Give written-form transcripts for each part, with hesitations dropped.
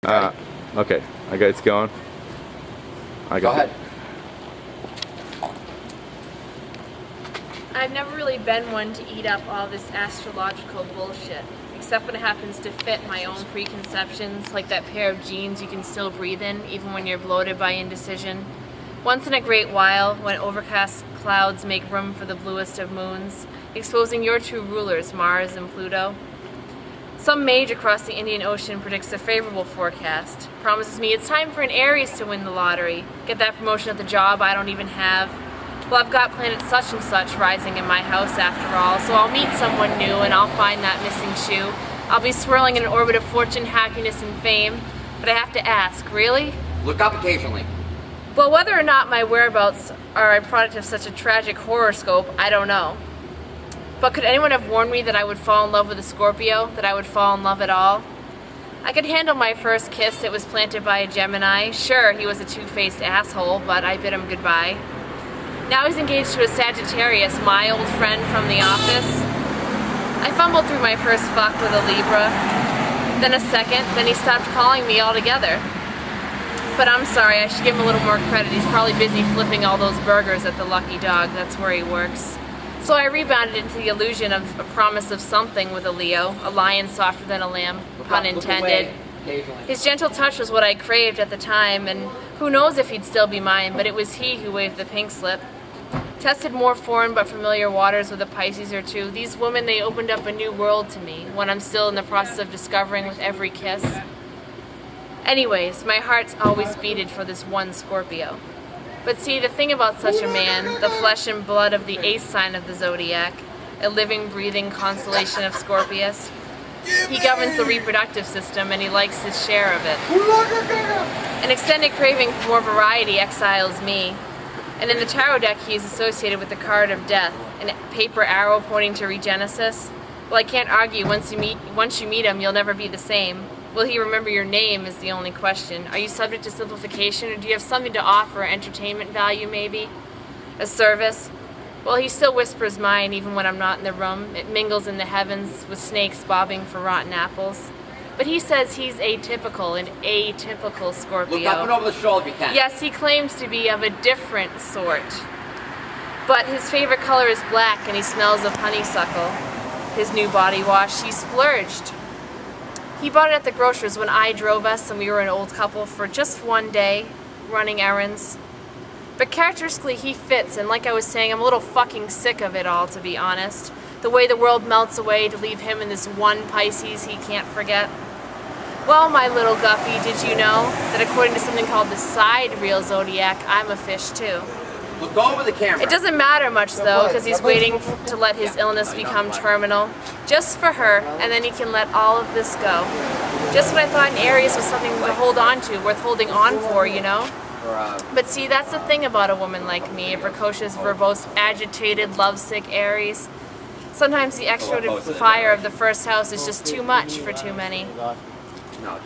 Okay, I got it's going. Go ahead. I've never really been one to eat up all this astrological bullshit, except when it happens to fit my own preconceptions, like that pair of jeans you can still breathe in, even when you're bloated by indecision. Once in a great while, when overcast clouds make room for the bluest of moons, exposing your two rulers, Mars and Pluto. Some mage across the Indian Ocean predicts a favorable forecast, promises me it's time for an Aries to win the lottery, get that promotion at the job I don't even have. Well, I've got planet such and such rising in my house after all, so I'll meet someone new and I'll find that missing shoe. I'll be swirling in an orbit of fortune, happiness, and fame. But I have to ask, really? Look up occasionally. Well, whether or not my whereabouts are a product of such a tragic horoscope, I don't know. But could anyone have warned me that I would fall in love with a Scorpio, that I would fall in love at all? I could handle my first kiss. It was planted by a Gemini. Sure, he was a two-faced asshole, but I bid him goodbye. Now he's engaged to a Sagittarius, my old friend from the office. I fumbled through my first fuck with a Libra, then a second, then he stopped calling me altogether. But I'm sorry, I should give him a little more credit. He's probably busy flipping all those burgers at the Lucky Dog. That's where he works. So I rebounded into the illusion of a promise of something with a Leo, a lion softer than a lamb, pun intended. His gentle touch was what I craved at the time, and who knows if he'd still be mine, but it was he who waved the pink slip. Tested more foreign but familiar waters with a Pisces or two. These women, they opened up a new world to me, one I'm still in the process of discovering with every kiss. Anyways, my heart's always beated for this one Scorpio. But see, the thing about such a man, the flesh and blood of the ace sign of the zodiac, a living, breathing constellation of Scorpius, he governs the reproductive system and he likes his share of it. An extended craving for more variety exiles me. And in the tarot deck he is associated with the card of death, an paper arrow pointing to regenesis. Well, I can't argue, once you meet him, you'll never be the same. Will he remember your name is the only question. Are you subject to simplification, or do you have something to offer, entertainment value maybe? A service? Well, he still whispers mine even when I'm not in the room. It mingles in the heavens with snakes bobbing for rotten apples. But he says he's atypical, an atypical Scorpio. Look up and over the shoulder if you can. Yes, he claims to be of a different sort. But his favorite color is black and he smells of honeysuckle. His new body wash, he splurged. He bought it at the grocer's when I drove us and we were an old couple for just one day, running errands. But characteristically he fits, and like I was saying, I'm a little fucking sick of it all, to be honest. The way the world melts away to leave him in this one Pisces he can't forget. Well, my little guppy, did you know that according to something called the sidereal zodiac, I'm a fish too? Look over the camera. It doesn't matter much though, because he's waiting to let his illness become terminal. Just for her, and then he can let all of this go. Just when I thought an Aries was something to hold on to, worth holding on for, you know? But see, that's the thing about a woman like me, a precocious, verbose, agitated, lovesick Aries. Sometimes the extroverted fire of the first house is just too much for too many.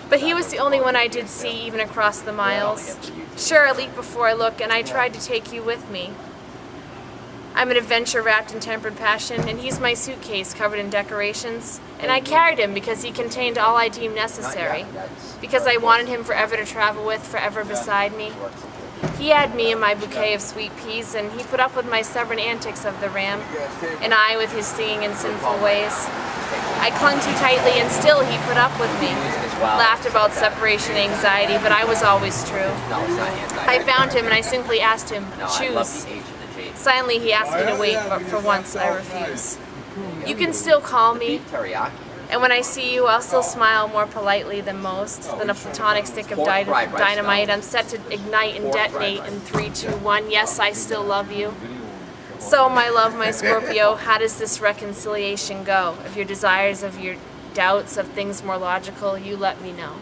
But he was the only one I did see, even across the miles. Sure, I leap before I look, and I tried to take you with me. I'm an adventure wrapped in tempered passion, and he's my suitcase covered in decorations. And I carried him because he contained all I deemed necessary. Because I wanted him forever to travel with, forever beside me. He had me in my bouquet of sweet peas, and he put up with my stubborn antics of the ram, and I with his singing and sinful ways. I clung too tightly, and still he put up with me. Laughed about separation anxiety, but I was always true. I found him, and I simply asked him, choose. Silently he asked me to wait, but for once I refuse. You can still call me, and when I see you, I'll still smile more politely than most, than a platonic stick of dynamite. I'm set to ignite and detonate in 3, 2, 1. Yes, I still love you. So, my love, my Scorpio, how does this reconciliation go? Of your desires, of your doubts, of things more logical, you let me know.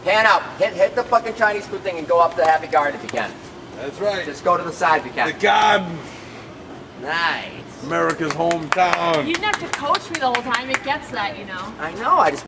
Pan out. Hit the fucking Chinese food thing and go up the Happy Garden if you can. That's right. Just go to the side if you can. The garden. Nice. America's hometown. You didn't have to coach me the whole time. It gets that, you know. I know. I just